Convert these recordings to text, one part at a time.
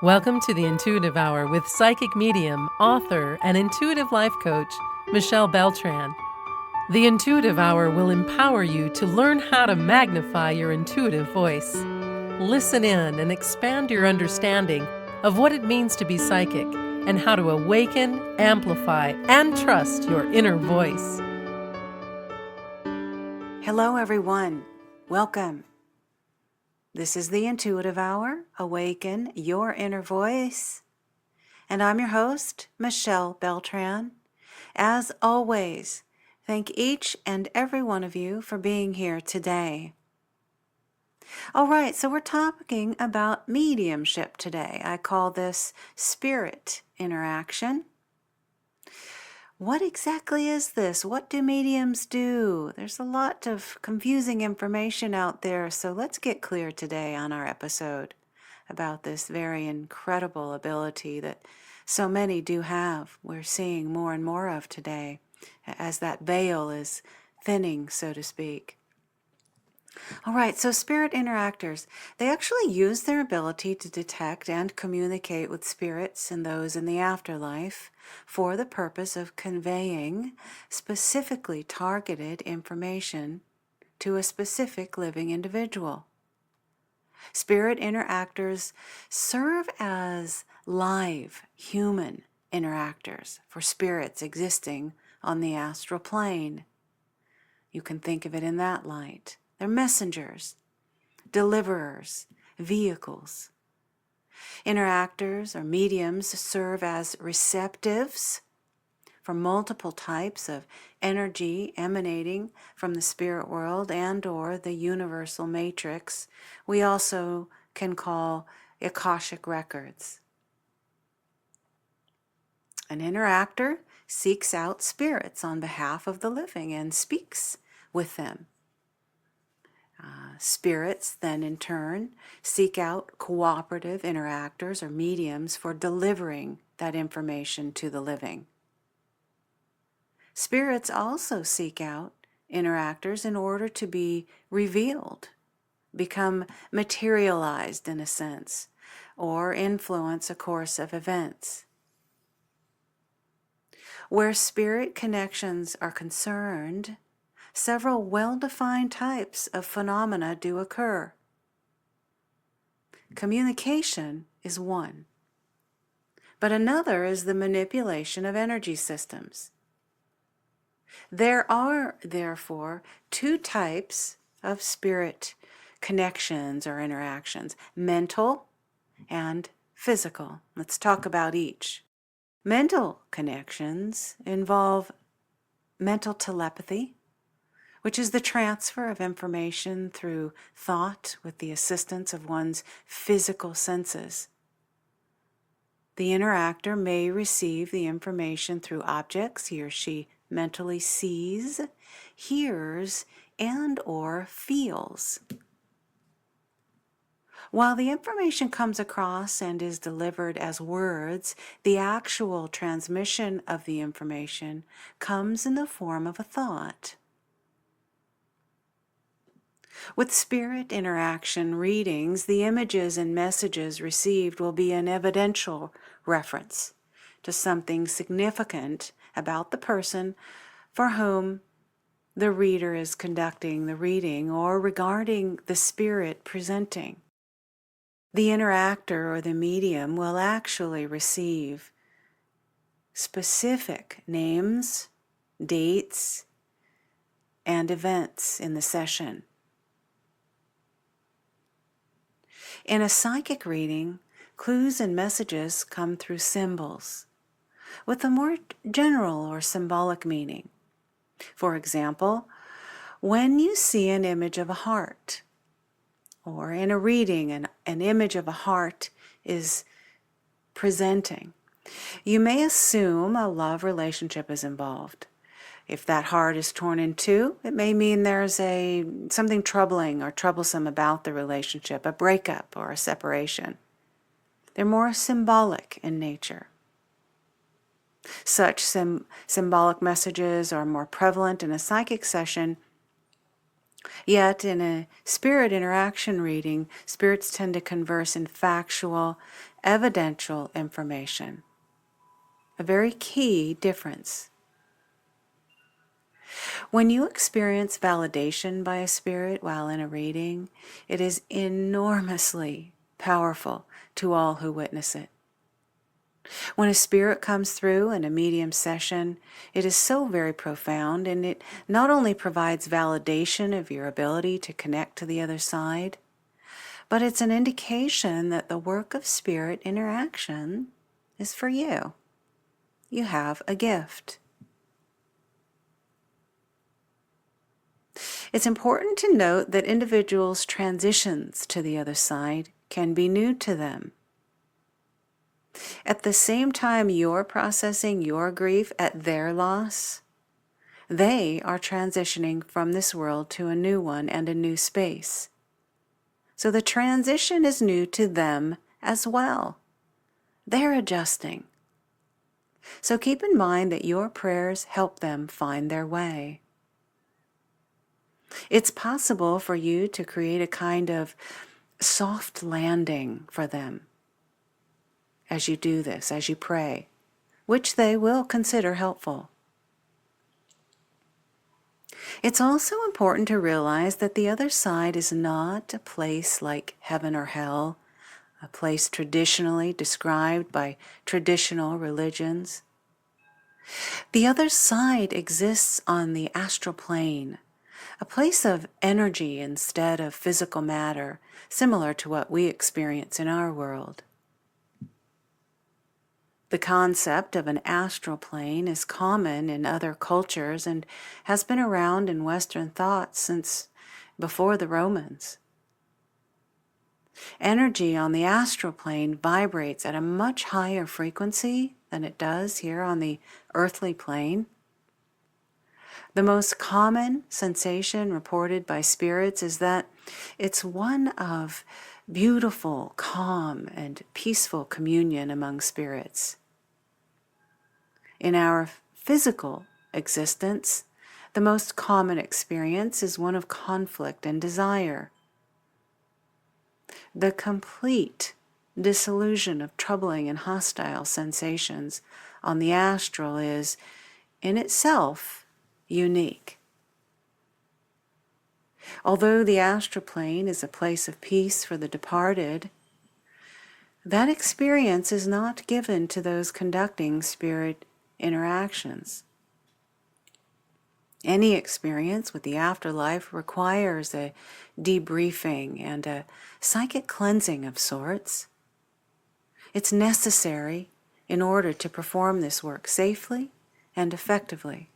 Welcome to the Intuitive Hour with psychic medium, author, and intuitive life coach, Michelle Beltran. The Intuitive Hour will empower you to learn how to magnify your intuitive voice. Listen in and expand your understanding of what it means to be psychic and how to awaken, amplify, and trust your inner voice. Hello, everyone. Welcome. This is the Intuitive Hour, Awaken Your Inner Voice. And I'm your host, Michelle Beltran. As always, thank each and every one of you for being here today. All right, so we're talking about mediumship today. I call this spirit interaction. What exactly is this? What do mediums do? There's a lot of confusing information out there, so let's get clear today on our episode about this very incredible ability that so many do have. We're seeing more and more of today as that veil is thinning, so to speak. All right, so spirit interactors, they actually use their ability to detect and communicate with spirits and those in the afterlife for the purpose of conveying specifically targeted information to a specific living individual. Spirit interactors serve as live human interactors for spirits existing on the astral plane. You can think of it in that light. They're messengers, deliverers, vehicles. Interactors or mediums serve as receptives for multiple types of energy emanating from the spirit world and/or the universal matrix. We also can call Akashic records. An interactor seeks out spirits on behalf of the living and speaks with them. Spirits then in turn seek out cooperative interactors or mediums for delivering that information to the living. Spirits also seek out interactors in order to be revealed, become materialized in a sense, or influence a course of events. Where spirit connections are concerned, several well-defined types of phenomena do occur. Communication is one, but another is the manipulation of energy systems. There are, therefore, two types of spirit connections or interactions, mental and physical. Let's talk about each. Mental connections involve mental telepathy, which is the transfer of information through thought with the assistance of one's physical senses. The interactor may receive the information through objects he or she mentally sees, hears, and/or feels. While the information comes across and is delivered as words, the actual transmission of the information comes in the form of a thought. With spirit interaction readings, the images and messages received will be an evidential reference to something significant about the person for whom the reader is conducting the reading or regarding the spirit presenting. The interactor or the medium will actually receive specific names, dates, and events in the session. In a psychic reading, clues and messages come through symbols with a more general or symbolic meaning. For example, when you see an image of a heart, or in a reading an image of a heart is presenting, you may assume a love relationship is involved. If that heart is torn in two, it may mean there's something troubling or troublesome about the relationship, a breakup or a separation. They're more symbolic in nature. Such symbolic messages are more prevalent in a psychic session Yet, in a spirit interaction reading, spirits tend to converse in factual, evidential information. A very key difference. When you experience validation by a spirit while in a reading, it is enormously powerful to all who witness it. When a spirit comes through in a medium session, it is so very profound, and it not only provides validation of your ability to connect to the other side, but it's an indication that the work of spirit interaction is for you. You have a gift. It's important to note that individuals' transitions to the other side can be new to them. At the same time you're processing your grief at their loss, they are transitioning from this world to a new one and a new space. So the transition is new to them as well. They're adjusting. So keep in mind that your prayers help them find their way. It's possible for you to create a kind of soft landing for them as you do this, as you pray, which they will consider helpful. It's also important to realize that the other side is not a place like heaven or hell, a place traditionally described by traditional religions. The other side exists on the astral plane, a place of energy instead of physical matter, similar to what we experience in our world. The concept of an astral plane is common in other cultures and has been around in Western thought since before the Romans. Energy on the astral plane vibrates at a much higher frequency than it does here on the earthly plane. The most common sensation reported by spirits is that it's one of beautiful, calm, and peaceful communion among spirits. In our physical existence, the most common experience is one of conflict and desire. The complete dissolution of troubling and hostile sensations on the astral is, in itself, unique. Although the astral plane is a place of peace for the departed, that experience is not given to those conducting spirit interactions. Any experience with the afterlife requires a debriefing and a psychic cleansing of sorts. It's necessary in order to perform this work safely and effectively.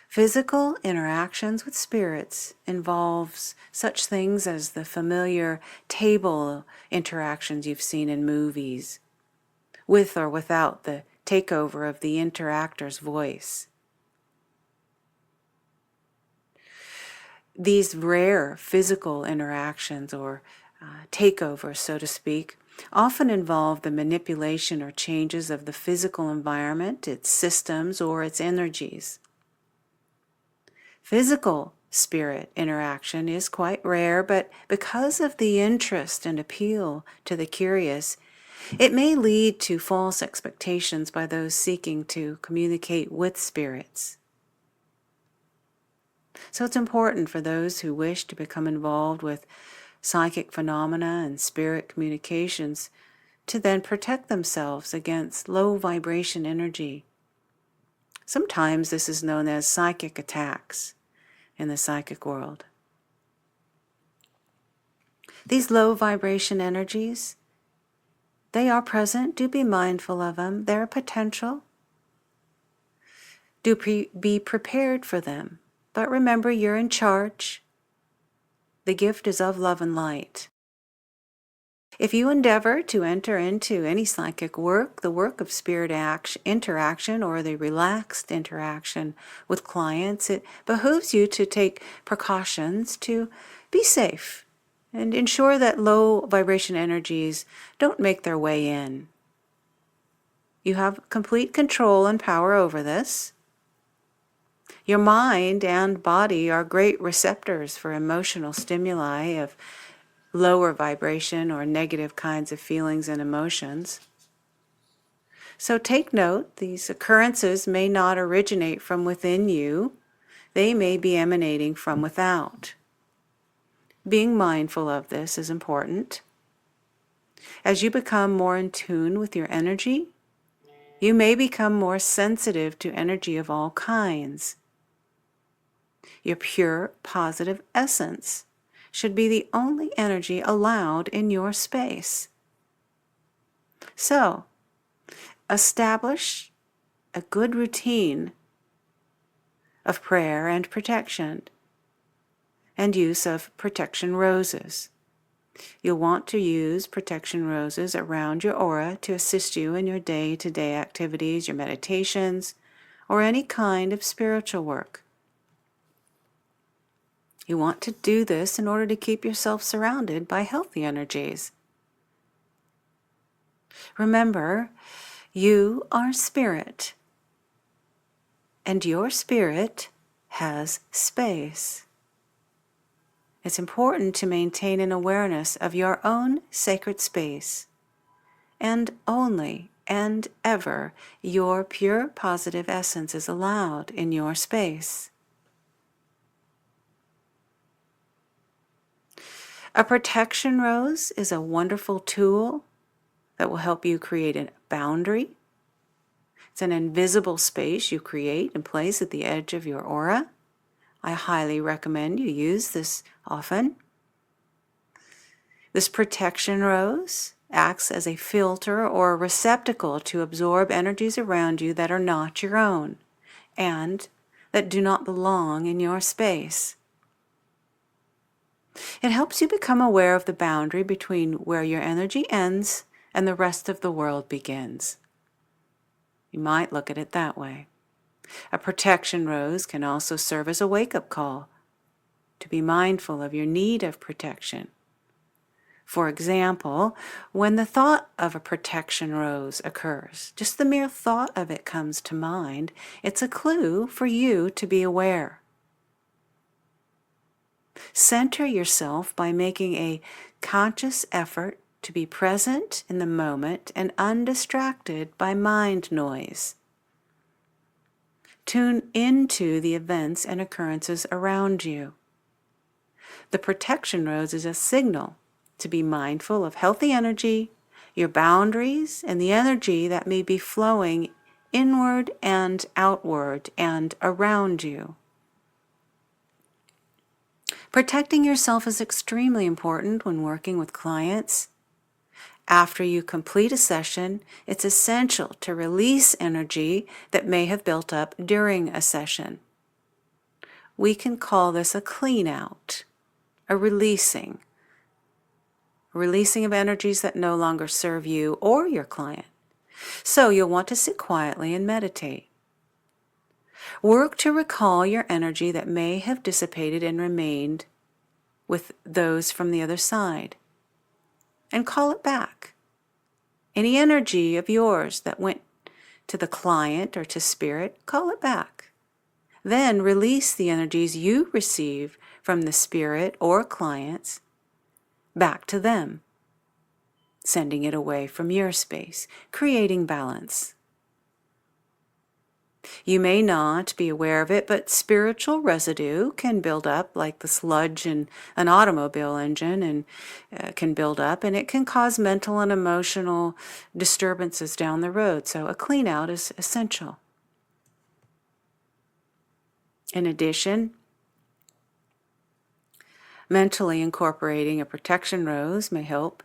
Physical interactions with spirits involves such things as the familiar table interactions you've seen in movies, with or without the takeover of the interactor's voice. These rare physical interactions, or takeovers, so to speak, often involve the manipulation or changes of the physical environment, its systems, or its energies. Physical spirit interaction is quite rare, but because of the interest and appeal to the curious, it may lead to false expectations by those seeking to communicate with spirits. So it's important for those who wish to become involved with psychic phenomena and spirit communications to then protect themselves against low vibration energy. Sometimes this is known as psychic attacks in the psychic world. These low vibration energies, they are present. Do be mindful of them. They're a potential. Do be prepared for them. But remember, you're in charge. The gift is of love and light. If you endeavor to enter into any psychic work, the work of spirit interaction, or the relaxed interaction with clients, it behooves you to take precautions to be safe and ensure that low vibration energies don't make their way in. You have complete control and power over this. Your mind and body are great receptors for emotional stimuli of lower vibration or negative kinds of feelings and emotions. So take note, these occurrences may not originate from within you. They may be emanating from without. Being mindful of this is important. As you become more in tune with your energy, you may become more sensitive to energy of all kinds. Your pure, positive essence should be the only energy allowed in your space. So, establish a good routine of prayer and protection and use of protection roses. You'll want to use protection roses around your aura to assist you in your day-to-day activities, your meditations, or any kind of spiritual work. You want to do this in order to keep yourself surrounded by healthy energies. Remember, you are spirit, and your spirit has space. It's important to maintain an awareness of your own sacred space, and only and ever your pure positive essence is allowed in your space. A protection rose is a wonderful tool that will help you create a boundary. It's an invisible space you create and place at the edge of your aura. I highly recommend you use this often. This protection rose acts as a filter or a receptacle to absorb energies around you that are not your own and that do not belong in your space. It helps you become aware of the boundary between where your energy ends and the rest of the world begins. You might look at it that way. A protection rose can also serve as a wake-up call to be mindful of your need of protection. For example, when the thought of a protection rose occurs, just the mere thought of it comes to mind, it's a clue for you to be aware. Center yourself by making a conscious effort to be present in the moment and undistracted by mind noise. Tune into the events and occurrences around you. The protection rose is a signal to be mindful of healthy energy, your boundaries, and the energy that may be flowing inward and outward and around you. Protecting yourself is extremely important when working with clients. After you complete a session, it's essential to release energy that may have built up during a session. We can call this a clean out, a releasing of energies that no longer serve you or your client. So you'll want to sit quietly and meditate. Work to recall your energy that may have dissipated and remained with those from the other side, and call it back. Any energy of yours that went to the client or to spirit, call it back. Then release the energies you receive from the spirit or clients back to them, sending it away from your space, creating balance. You may not be aware of it, but spiritual residue can build up like the sludge in an automobile engine and can build up, and it can cause mental and emotional disturbances down the road. So a clean out is essential. In addition, mentally incorporating a protection rose may help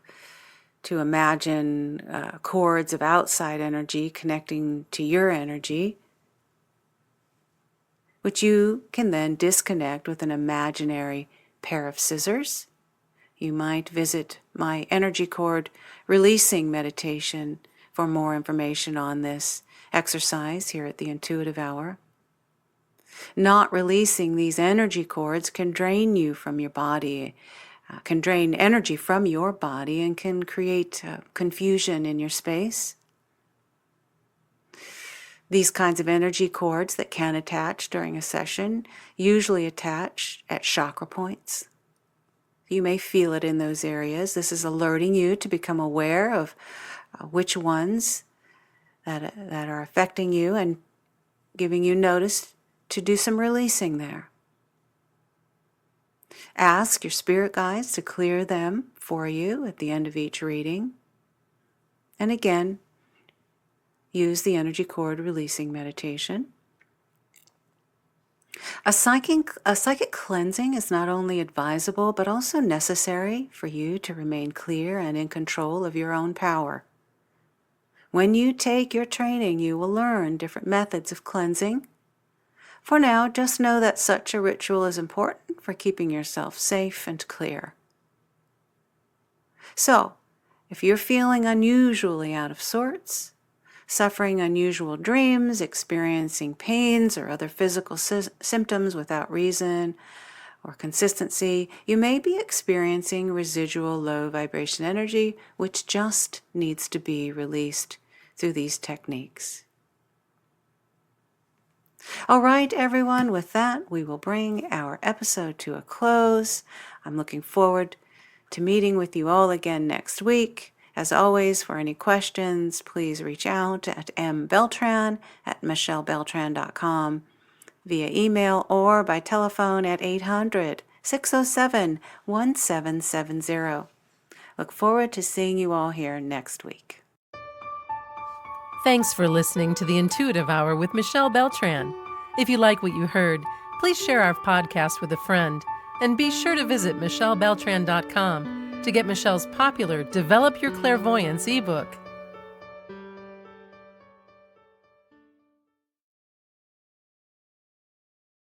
to imagine cords of outside energy connecting to your energy, which you can then disconnect with an imaginary pair of scissors. You might visit my energy cord releasing meditation for more information on this exercise here at the Intuitive Hour. Not releasing these energy cords can drain you from your body, can drain energy from your body, and can create confusion in your space. These kinds of energy cords that can attach during a session usually attach at chakra points. You may feel it in those areas. This is alerting you to become aware of which ones that are affecting you and giving you notice to do some releasing there. Ask your spirit guides to clear them for you at the end of each reading. And again, use the energy cord releasing meditation. A psychic cleansing is not only advisable, but also necessary for you to remain clear and in control of your own power. When you take your training, you will learn different methods of cleansing. For now, just know that such a ritual is important for keeping yourself safe and clear. So, if you're feeling unusually out of sorts, suffering unusual dreams, experiencing pains or other physical symptoms without reason or consistency, you may be experiencing residual low vibration energy, which just needs to be released through these techniques. All right, everyone, with that, we will bring our episode to a close. I'm looking forward to meeting with you all again next week. As always, for any questions, please reach out at mbeltran@michellebeltran.com via email or by telephone at 800-607-1770. Look forward to seeing you all here next week. Thanks for listening to the Intuitive Hour with Michelle Beltran. If you like what you heard, please share our podcast with a friend, and be sure to visit michellebeltran.com to get Michelle's popular Develop Your Clairvoyance ebook.